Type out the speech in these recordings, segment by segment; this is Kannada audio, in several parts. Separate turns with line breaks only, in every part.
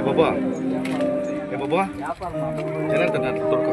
बाबा बाबा ಚೆನ್ನಾಗಿ ತೋರ್ಕೊ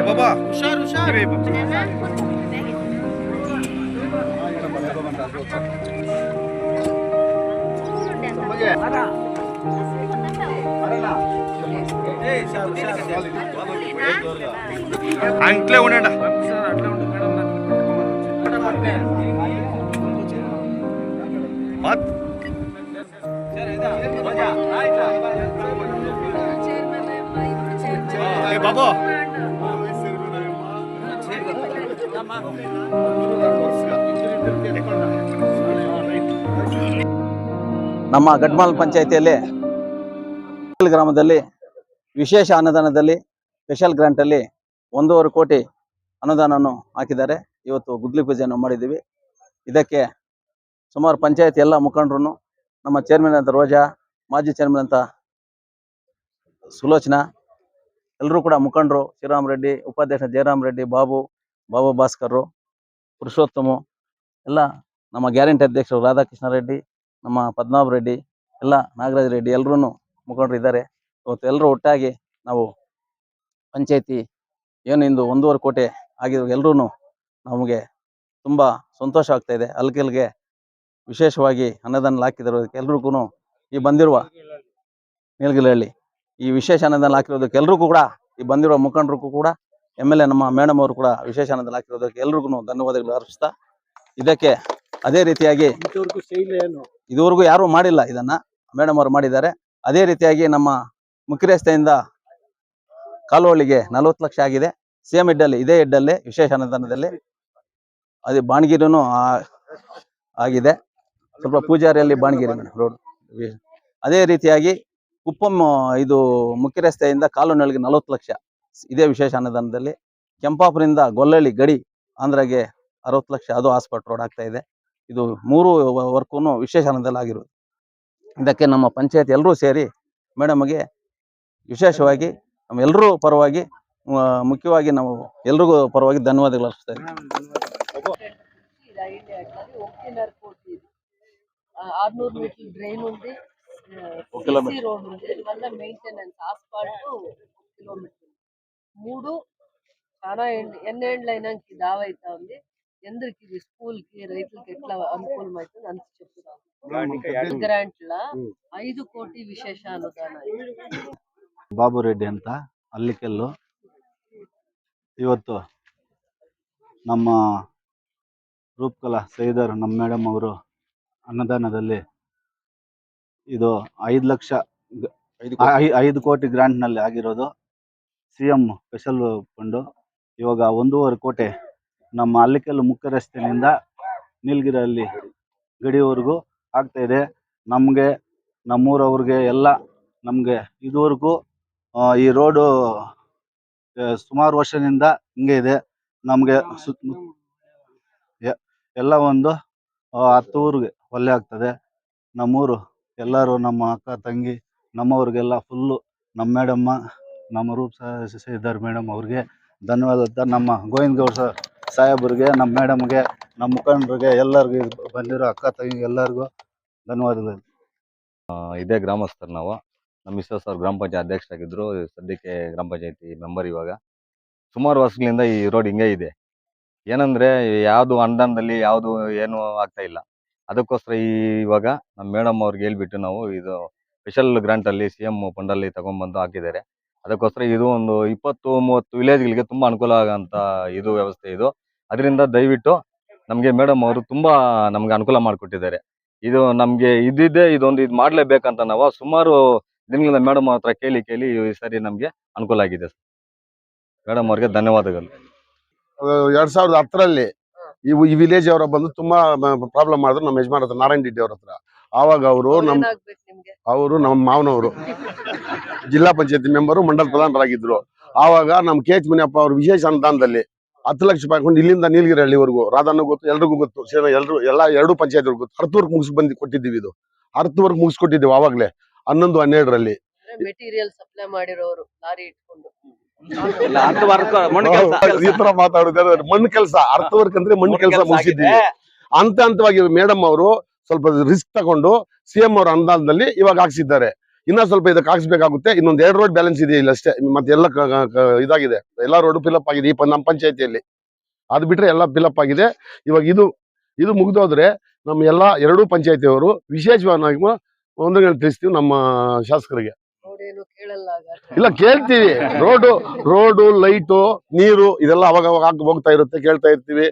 बाबा हुशार हुशार अंकले उंड बाबा
ನಮ್ಮ ಗಡ್ಮಾಲ್ ಪಂಚಾಯಿತಿಯಲ್ಲಿ ಗ್ರಾಮದಲ್ಲಿ ವಿಶೇಷ ಅನುದಾನದಲ್ಲಿ ಸ್ಪೆಷಲ್ ಗ್ರಾಂಟ್ ಅಲ್ಲಿ 1.5 ಕೋಟಿ ಅನುದಾನವನ್ನು ಹಾಕಿದ್ದಾರೆ. ಇವತ್ತು ಗುದ್ಲಿ ಪೂಜೆಯನ್ನು ಮಾಡಿದ್ದೀವಿ. ಇದಕ್ಕೆ ಸುಮಾರು ಪಂಚಾಯತ್ ಎಲ್ಲ ಮುಖಂಡರು, ನಮ್ಮ ಚೇರ್ಮನ್ ಅಂತ ರೋಜಾ, ಮಾಜಿ ಚೇರ್ಮನ್ ಅಂತ ಸುಲೋಚನಾ, ಎಲ್ಲರೂ ಕೂಡ ಮುಖಂಡರು, ಶ್ರೀರಾಮ್ ರೆಡ್ಡಿ, ಉಪಾಧ್ಯಕ್ಷ ಜಯರಾಮ್ ರೆಡ್ಡಿ, ಬಾಬು ಭಾಸ್ಕರ್, ಪುರುಷೋತ್ತಮ, ಎಲ್ಲ ನಮ್ಮ ಗ್ಯಾರಂಟಿ ಅಧ್ಯಕ್ಷರು ರಾಧಾಕೃಷ್ಣ ರೆಡ್ಡಿ, ನಮ್ಮ ಪದ್ಮನಾಭ ರೆಡ್ಡಿ, ಎಲ್ಲ ನಾಗರಾಜ್ ರೆಡ್ಡಿ, ಎಲ್ಲರೂ ಮುಖಂಡರು ಇದ್ದಾರೆ. ಇವತ್ತು ಎಲ್ಲರೂ ಒಟ್ಟಾಗಿ ನಾವು ಪಂಚಾಯತಿ ಏನು ಇಂದು 1.5 ಕೋಟಿ ಆಗಿರೋ ಎಲ್ಲರೂ ನಮಗೆ ತುಂಬ ಸಂತೋಷ ಆಗ್ತಾ ಇದೆ. ಅಲ್ಗೆಲ್ಗೆ ವಿಶೇಷವಾಗಿ ಅನುದಾನ ಹಾಕಿದಿರೋದಕ್ಕೆ ಎಲ್ರಿಗೂ ಈ ಬಂದಿರುವ ನೀಲಗಿರಿಹಳ್ಳಿ ಈ ವಿಶೇಷ ಅನುದಾನ ಹಾಕಿರೋದಕ್ಕೆ ಎಲ್ರಿಗೂ ಕೂಡ ಈ ಬಂದಿರುವ ಮುಖಂಡರಿಗೂ ಕೂಡ MLA ನಮ್ಮ ಮೇಡಮ್ ಅವರು ಕೂಡ ವಿಶೇಷ ಅನುದಾನ ಹಾಕಿರೋದಕ್ಕೆ ಎಲ್ರಿಗೂ ಧನ್ಯವಾದಗಳು ಅರ್ಪಿಸ್ತಾ, ಇದಕ್ಕೆ ಅದೇ ರೀತಿಯಾಗಿ ಇದುವರೆಗೂ ಯಾರೂ ಮಾಡಿಲ್ಲ, ಇದನ್ನ ಮೇಡಮ್ ಅವರು ಮಾಡಿದ್ದಾರೆ. ಅದೇ ರೀತಿಯಾಗಿ ನಮ್ಮ ಮುಖ್ಯ ರಸ್ತೆಯಿಂದ ಕಾಲುವಳಿಗೆ 40 ಲಕ್ಷ ಆಗಿದೆ. ಸೇಮ್ ಹೆಡ್ಡಲ್ಲಿ ಇದೇ ಹೆಡ್ಡಲ್ಲಿ ವಿಶೇಷ ಅನುದಾನದಲ್ಲಿ ಅದೇ ಬಾಣಗಿರಿನೂ ಆಗಿದೆ. ಸ್ವಲ್ಪ ಪೂಜಾರಿಯಲ್ಲಿ ಬಾಣಗಿರಿ ರೋಡ್. ಅದೇ ರೀತಿಯಾಗಿ ಕುಪ್ಪಂ ಇದು ಮುಖ್ಯ ರಸ್ತೆಯಿಂದ ಕಾಲುವಳಿಗೆ 40 ಲಕ್ಷ ಇದೇ ವಿಶೇಷ ಅನುದಾನದಲ್ಲಿ. ಕೆಂಪಾಪುರದಿಂದ ಗೊಲ್ಲಳ್ಳಿ ಗಡಿ ಆಂಧ್ರಗೆ 60 ಲಕ್ಷ, ಅದು ಹಾಸ್ಪಿಟಲ್ ರೋಡ್ ಆಗ್ತಾ ಇದೆ. ಇದು 3 ವರ್ಕೂ ವಿಶೇಷ ಅನುದಾನ ಆಗಿರೋದು. ಇದಕ್ಕೆ ನಮ್ಮ ಪಂಚಾಯತ್ ಎಲ್ಲರೂ ಸೇರಿ ಮೇಡಮ್ಗೆ ವಿಶೇಷವಾಗಿ ನಮ್ಮೆಲ್ಲರೂ ಪರವಾಗಿ, ಮುಖ್ಯವಾಗಿ ನಾವು ಎಲ್ರಿಗೂ ಪರವಾಗಿ ಧನ್ಯವಾದಗಳು ಅರ್ಪಿಸ್ತಾ ಇದ್ದೀವಿ.
600 మీటర్ల డ్రైన్ ఉంది, రోడ్ ఉంది, వల్ల మెయింటెనెన్స్ ఆస్ఫాల్ట్ 1 కిలోమీటర్ 3 చాలా ఎన్నేళ్ళు అయినాక దావా అవుతా ఉంది. ఎందుకు ఇది స్కూల్ కి రైతులకి ఎట్లా అనుకూలం అవుతుంది అంత చెప్తున్నాను. ಗ್ರಾಂಟ್ಲ 5 ಕೋಟಿ ವಿಶೇಷ ಅನುದಾನ.
ಬಾಬು ರೆಡ್ಡಿ ಅಂತ ಅಲ್ಲಿಕೆಲ್ಲು. ಇವತ್ತು ನಮ್ಮ ರೂಪಕಲಾ ಸೈದರ್ ನಮ್ಮ ಮೇಡಮ್ ಅವರು ಅನುದಾನದಲ್ಲಿ ಇದು 5 ಲಕ್ಷ 5 ಕೋಟಿ ಗ್ರಾಂಟ್ನಲ್ಲಿ ಆಗಿರೋದು. CM special fund. ಇವಾಗ 1.5 ಕೋಟಿ ನಮ್ಮ ಅಲ್ಲಿಕೆಲ್ಲು ಮುಖ್ಯ ರಸ್ತೆಯಿಂದ ನೀಲಗಿರಿಹಳ್ಳಿ ಗಡಿವರೆಗೂ ಆಗ್ತಾ ಇದೆ. ನಮಗೆ ನಮ್ಮೂರವ್ರಿಗೆ ಎಲ್ಲ ನಮಗೆ ಇದುವರೆಗೂ ಈ ರೋಡು ಸುಮಾರು ವರ್ಷದಿಂದ ಹಿಂಗೆ ಇದೆ. ನಮಗೆ ಎಲ್ಲ ಒಂದು 10 ಊರಿಗೆ ಒಳ್ಳೆ ಆಗ್ತದೆ. ನಮ್ಮೂರು ಎಲ್ಲರೂ ನಮ್ಮ ಅಕ್ಕ ತಂಗಿ ನಮ್ಮವ್ರಿಗೆಲ್ಲ ಫುಲ್ಲು ನಮ್ಮ ಮೇಡಮ್ಮ, ನಮ್ಮ ರೂಪಸಾಯಿದಾರ್ ಮೇಡಮ್ ಅವ್ರಿಗೆ ಧನ್ಯವಾದ. ನಮ್ಮ ಗೋವಿಂದ ಗೌಡ ಸಾಹೇಬ್ರಿಗೆ, ನಮ್ಮ ಮೇಡಮ್ಗೆ, ನಮ್ಮ ಮುಖಂಡರಿಗೆ, ಎಲ್ಲರಿಗೂ ಬಂದಿರೋ ಅಕ್ಕ ತಂಗಿ ಎಲ್ಲರಿಗೂ ಧನ್ಯವಾದಗಳು.
ಇದೇ ಗ್ರಾಮಸ್ಥರು ನಾವು. ನಮ್ಮ ಮಿಸ್ಸಸ್ ಅವ್ರು ಗ್ರಾಮ ಪಂಚಾಯತ್ ಅಧ್ಯಕ್ಷರಾಗಿದ್ದರು, ಸದ್ಯಕ್ಕೆ ಗ್ರಾಮ ಪಂಚಾಯತಿ ಮೆಂಬರ್. ಇವಾಗ ಸುಮಾರು ವರ್ಷಗಳಿಂದ ಈ ರೋಡ್ ಹಿಂಗೆ ಇದೆ. ಏನಂದರೆ ಯಾವುದು ಅನುದಾನದಲ್ಲಿ ಯಾವುದು ಏನು ಆಗ್ತಾ ಇಲ್ಲ. ಅದಕ್ಕೋಸ್ಕರ ಇವಾಗ ನಮ್ಮ ಮೇಡಮ್ ಅವ್ರಿಗೆ ಹೇಳ್ಬಿಟ್ಟು ನಾವು ಇದು ಸ್ಪೆಷಲ್ ಗ್ರಾಂಟಲ್ಲಿ CM ಫಂಡಲ್ಲಿ ತೊಗೊಂಬಂದು ಹಾಕಿದ್ದಾರೆ. ಅದಕ್ಕೋಸ್ಕರ ಇದು ಒಂದು 20-30 ವಿಲೇಜ್ಗಳಿಗೆ ತುಂಬಾ ಅನುಕೂಲ ಆಗಂತ ಇದು ವ್ಯವಸ್ಥೆ ಇದು. ಅದರಿಂದ ದಯವಿಟ್ಟು ನಮಗೆ ಮೇಡಮ್ ಅವರು ತುಂಬಾ ನಮ್ಗೆ ಅನುಕೂಲ ಮಾಡಿಕೊಟ್ಟಿದ್ದಾರೆ. ಇದು ನಮ್ಗೆ ಇದ್ದಿದ್ದೇ ಇದೊಂದು ಇದು ಮಾಡ್ಲೇಬೇಕಂತ ನಾವು ಸುಮಾರು ದಿನಗಳಿಂದ ಮೇಡಮ್ ಹತ್ರ ಕೇಳಿ ಈ ಸರಿ ನಮ್ಗೆ ಅನುಕೂಲ ಆಗಿದೆ. ಮೇಡಮ್ ಅವ್ರಿಗೆ ಧನ್ಯವಾದಗಳು.
2010ರಲ್ಲಿ ಈ ವಿಲೇಜ್ ಅವರ ಬಂದು ತುಂಬಾ ಪ್ರಾಬ್ಲಮ್ ಮಾಡಿದ್ರು ನಮ್ಮ ಯಜಮಾನ್ ಹತ್ರ, ನಾರಾಯಣ ರೆಡ್ಡಿ ಅವ್ರ ಹತ್ರ. ಆವಾಗ ಅವರು ನಮ್ಮ ಮಾವನವರು ಜಿಲ್ಲಾ ಪಂಚಾಯತಿ ಮೆಂಬರು, ಮಂಡಲ ಪ್ರಧಾನರಾಗಿದ್ರು. ಆವಾಗ ನಮ್ಮ ಕೆ ಎಚ್ ಮುನಿಯಪ್ಪ ಅವರು ವಿಶೇಷ ಅನುದಾನದಲ್ಲಿ 10 ಲಕ್ಷ ರೂಪಾಯಿ ಹಾಕೊಂಡು ಇಲ್ಲಿಂದ ನೀಲಗಿರಿಹಳ್ಳಿವರೆಗೂ, ರಾಧಣ್ಣ ಗೊತ್ತು, ಎಲ್ರಿಗೂ ಗೊತ್ತು, ಎರಡು ಪಂಚಾಯತ್ ಗೊತ್ತು, ಅರ್ಥವರ್ಕ್ ಮುಗಿಸಿ ಕೊಟ್ಟಿದ್ದೀವಿ. ಇದು ಅರ್ಥವರ್ಕ್ ಮುಗಿಸ್ಕೊಟ್ಟಿದ್ದೀವಿ ಆವಾಗ್ಲೇ 11-12ರಲ್ಲಿ.
ಮೆಟೀರಿಯಲ್ ಸಪ್ಲೈ ಮಾಡಿರೋರು ಲಾರಿ ಇಟ್ಕೊಂಡು
ಈ ತರ ಮಾತಾಡೋದು ಮಣ್ಣು ಕೆಲಸ, ಅರ್ಥವರ್ಕ್ ಅಂದ್ರೆ ಮಣ್ಣು ಕೆಲಸ ಮುಗಿಸಿದ್ದೀವಿ. ಹಂತವಾಗಿ ಮೇಡಮ್ ಅವರು ಸ್ವಲ್ಪ ರಿಸ್ಕ್ ತಗೊಂಡು ಸಿಎಂ ಅವರ ಅನುದಾನದಲ್ಲಿ ಇವಾಗ ಹಾಕ್ಸಿದ್ದಾರೆ. ಇನ್ನ ಸ್ವಲ್ಪ ಇದಕ್ಕೆ ಹಾಕ್ಸ್ಬೇಕಾಗುತ್ತೆ. ಇನ್ನೊಂದ್ 2 ರೋಡ್ ಬ್ಯಾಲೆನ್ಸ್ ಇದೆ ಇಲ್ಲ ಅಷ್ಟೇ. ಮತ್ತೆ ಎಲ್ಲ ಇದಾಗಿದೆ, ಎಲ್ಲಾ ರೋಡ್ ಫಿಲಪ್ ಆಗಿದೆ ಈ ನಮ್ಮ ಪಂಚಾಯತಿಯಲ್ಲಿ. ಅದು ಬಿಟ್ರೆ ಎಲ್ಲ ಫಿಲಪ್ ಆಗಿದೆ. ಇವಾಗ ಇದು ಮುಗಿದೋದ್ರೆ ನಮ್ಮ ಎಲ್ಲಾ 2 ಪಂಚಾಯತಿಯವರು ವಿಶೇಷವಾಗಿ ಒಂದು ತಿಳಿಸ್ತೀವಿ ನಮ್ಮ ಶಾಸಕರಿಗೆ. ಇಲ್ಲ ಕೇಳ್ತೀವಿ, ರೋಡು ಲೈಟು ನೀರು ಇದೆಲ್ಲ ಅವಾಗ ಹೋಗ್ತಾ ಇರುತ್ತೆ, ಕೇಳ್ತಾ ಇರ್ತೀವಿ.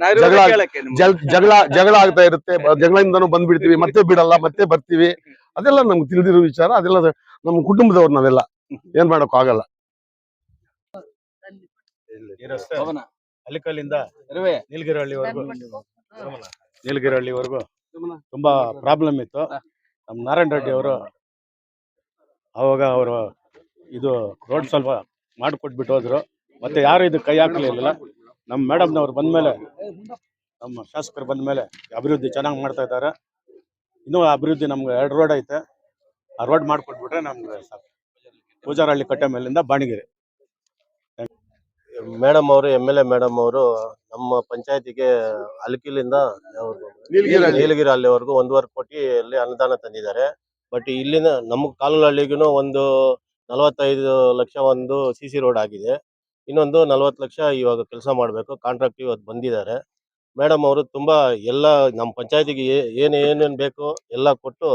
ಜಗಳ ಆಗ್ತಾ ಇರುತ್ತೆ, ಜಗಳಿಂದನೂ ಬಂದ್ಬಿಡ್ತೀವಿ, ಮತ್ತೆ ಬಿಡಲ್ಲ, ಮತ್ತೆ ಬರ್ತೀವಿ. ಅದೆಲ್ಲ ನಮ್ಗೆ ತಿಳಿದಿರೋ ವಿಚಾರ. ಅದೆಲ್ಲ ನಮ್ಮ ಕುಟುಂಬದವ್ರು, ನಾವೆಲ್ಲ ಏನ್ ಮಾಡಕ್ ಆಗಲ್ಲ.
ಅಲಿಕಲ್ಲಿಂದ ನೀಲಗಿರಿಹಳ್ಳಿವರೆಗೂ ತುಂಬಾ ಪ್ರಾಬ್ಲಮ್ ಇತ್ತು. ನಮ್ಮ ನಾರಾಯಣ ರೆಡ್ಡಿ ಅವರು ಅವಾಗ ಅವರು ಇದು ರೋಡ್ ಸ್ವಲ್ಪ ಮಾಡಿಕೊಟ್ಬಿಟ್ಟು ಹೋದ್ರು. ಮತ್ತೆ ಯಾರು ಇದು ಕೈ ಹಾಕ್ಲಿಲ್ಲ. ನಮ್ಮ ಮೇಡಮ್ನವ್ರು ಬಂದ್ಮೇಲೆ, ನಮ್ಮ ಶಾಸಕರು ಬಂದ್ಮೇಲೆ ಅಭಿವೃದ್ಧಿ ಚೆನ್ನಾಗಿ ಮಾಡ್ತಾ ಇದ್ದಾರೆ. ಇನ್ನೂ ಅಭಿವೃದ್ಧಿ ನಮ್ಗೆ 2 ರೋಡ್ ಐತೆ, ಆ ರೋಡ್ ಮಾಡಿಕೊಟ್ಬಿಟ್ರೆ ನಮ್ಗೆ ಸಾಕು. ಪೂಜಾರಹಳ್ಳಿ ಕಟ್ಟೆ ಮೇಲಿಂದ ಬಾಣಿಗೆರೆ.
ಮೇಡಮ್ ಅವರು MLA ಮೇಡಮ್ ಅವರು ನಮ್ಮ ಪಂಚಾಯತಿಗೆ ಅಲಕಿಲಿಂದ ನೀಲಗಿರಿ ಅಲ್ಲಿವರೆಗೂ 1.5 ಕೋಟಿಯಲ್ಲಿ ಅನುದಾನ ತಂದಿದ್ದಾರೆ. ಬಟ್ ಇಲ್ಲಿನ ನಮ್ಮ ಕಾಲುಹಳ್ಳಿಗೂ ಒಂದು 45 ಲಕ್ಷ ಒಂದು CC ರೋಡ್ ಆಗಿದೆ. ಇನ್ನೊಂದು 40 ಲಕ್ಷ ಇವಾಗ ಕೆಲಸ ಮಾಡಬೇಕು. ಕಾಂಟ್ರಾಕ್ಟ್ ಇವತ್ತು ಬಂದಿದ್ದಾರೆ. ಮೇಡಮ್ ಅವರು ತುಂಬಾ ಎಲ್ಲ ನಮ್ಮ ಪಂಚಾಯತಿಗೆ ಏನೇನು ಬೇಕು ಎಲ್ಲ ಕೊಟ್ಟು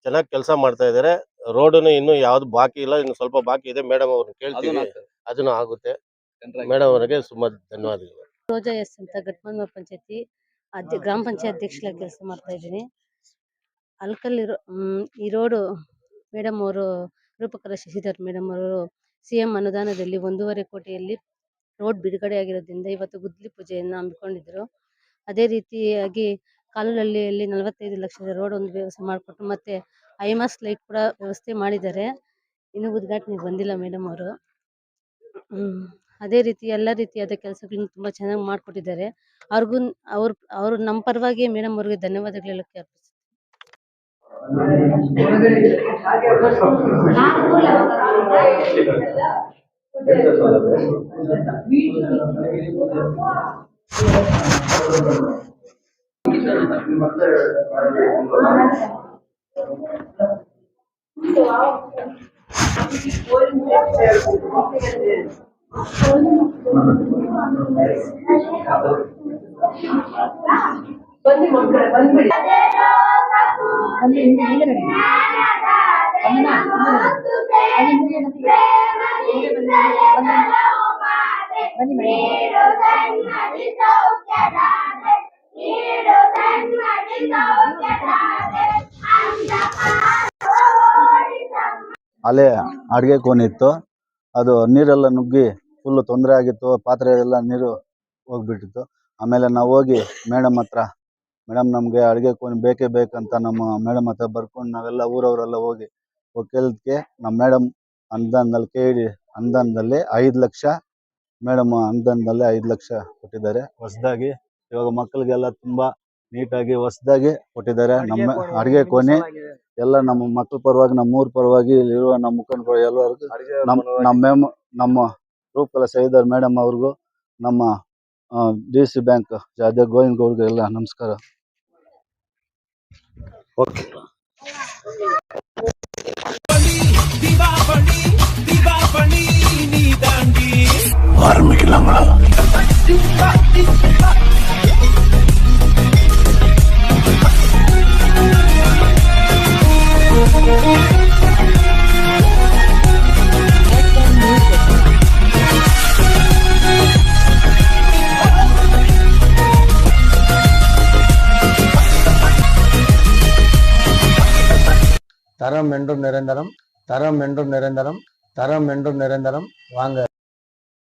ಚೆನ್ನಾಗಿ ಕೆಲಸ ಮಾಡ್ತಾ ಇದ್ದಾರೆ. ರೋಡನ್ನು ಇನ್ನೂ ಯಾವ್ದು ಬಾಕಿ ಇಲ್ಲ, ಇನ್ನು ಸ್ವಲ್ಪ ಬಾಕಿ ಇದೆ. ಮೇಡಮ್ ಅವ್ರನ್ನ ಕೇಳ್ತೀವಿ, ಅದನ್ನು ಆಗುತ್ತೆ. ಮೇಡಮ್ ಅವರಿಗೆ ತುಂಬಾ ಧನ್ಯವಾದಗಳು.
ರೋಜಾ ಎಸ್ ಅಂತ ಘಟಮಂದ್ರ ಪಂಚಾಯತಿ ಗ್ರಾಮ ಪಂಚಾಯತ್ ಅಧ್ಯಕ್ಷರಾಗಿ ಕೆಲಸ ಮಾಡ್ತಾ ಇದ್ದೀನಿ. ಅಲ್ಕಲ್ಲಿರೋ ಈ ರೋಡು ಮೇಡಮ್ ಅವರು ರೂಪಕಲಾ ಶಶಿಧರ್ ಮೇಡಮ್ ಅವರು CM ಅನುದಾನದಲ್ಲಿ 1.5 ಕೋಟಿಯಲ್ಲಿ ರೋಡ್ ಬಿಡುಗಡೆ ಆಗಿರೋದ್ರಿಂದ ಇವತ್ತು ಗುದ್ದಲಿ ಪೂಜೆಯನ್ನು ಹಮ್ಮಿಕೊಂಡಿದ್ರು. ಅದೇ ರೀತಿಯಾಗಿ ಕಾಲುಹಳ್ಳಿಯಲ್ಲಿ 45 ಲಕ್ಷದ ರೋಡ್ ಒಂದು ವ್ಯವಸ್ಥೆ ಮಾಡಿಕೊಟ್ಟು, ಮತ್ತೆ ಐಮಾಸ್ ಲೈಟ್ ಕೂಡ ವ್ಯವಸ್ಥೆ ಮಾಡಿದ್ದಾರೆ. ಇನ್ನೂ ಉದ್ಘಾಟನೆಗೆ ಬಂದಿಲ್ಲ ಮೇಡಮ್ ಅವರು. ಅದೇ ರೀತಿ ಎಲ್ಲ ರೀತಿಯಾದ ಕೆಲಸಗಳನ್ನು ತುಂಬ ಚೆನ್ನಾಗಿ ಮಾಡಿಕೊಟ್ಟಿದ್ದಾರೆ. ಅವರು ನಮ್ಮ ಪರವಾಗಿ ಮೇಡಮ್ ಅವ್ರಿಗೆ ಧನ್ಯವಾದಗಳು ಹೇಳಕ್ಕೆ
ಅಲ್ಲೇ ಅಡುಗೆ ಕೋಣೆ ಇತ್ತು, ಅದು ನೀರೆಲ್ಲ ನುಗ್ಗಿ ಫುಲ್ಲು ತೊಂದರೆ ಆಗಿತ್ತು. ಪಾತ್ರೆ ಎಲ್ಲ ನೀರು ಹೋಗ್ಬಿಟ್ಟಿತ್ತು. ಆಮೇಲೆ ನಾವು ಹೋಗಿ ಮೇಡಮ್ ಹತ್ರ, ಮೇಡಮ್ ನಮಗೆ ಅಡುಗೆ ಕೋಣೆ ಬೇಕೇ ಬೇಕಂತ ನಮ್ಮ ಮೇಡಮ್ ಹತ್ರ ಬರ್ಕೊಂಡು ನಾವೆಲ್ಲ ಊರವರೆಲ್ಲ ಹೋಗಿ ಕೇಳಿದ್ಕೆ ನಮ್ಮ ಮೇಡಮ್ ಅನುದಾನದಲ್ಲಿ ಅನುದಾನದಲ್ಲಿ 5 ಲಕ್ಷ ಮೇಡಮ್ ಅನುದಾನದಲ್ಲಿ 5 ಲಕ್ಷ ಕೊಟ್ಟಿದ್ದಾರೆ ಹೊಸದಾಗಿ. ಇವಾಗ ಮಕ್ಕಳಿಗೆಲ್ಲ ತುಂಬಾ ನೀಟಾಗಿ ಹೊಸದಾಗಿ ಕೊಟ್ಟಿದ್ದಾರೆ. ನಮ್ಮ ಅಡುಗೆ ಕೋಣೆ ಎಲ್ಲ ನಮ್ಮ ಮಕ್ಕಳ ಪರವಾಗಿ, ನಮ್ಮ ಊರ ಪರವಾಗಿ, ಇಲ್ಲಿರುವ ನಮ್ಮ ಮುಖಂಡರು ಎಲ್ಲರಿಗೂ, ನಮ್ಮ ರೂಪಕಲಾ ಶಶಿಧರ್ ಮೇಡಮ್ ಅವ್ರಿಗೂ, ನಮ್ಮ DC ಬ್ಯಾಂಕ್ ಅಧ್ಯಕ್ಷ ಗೋವಿಂದ್ ಗೌಡ್ಗೆ ಎಲ್ಲ ನಮಸ್ಕಾರ. ಓಕೆ.
தரம் என்றும் நிரந்தரம், தரம் என்றும் நிரந்தரம், தரம் என்றும் நிரந்தரம். வாங்க.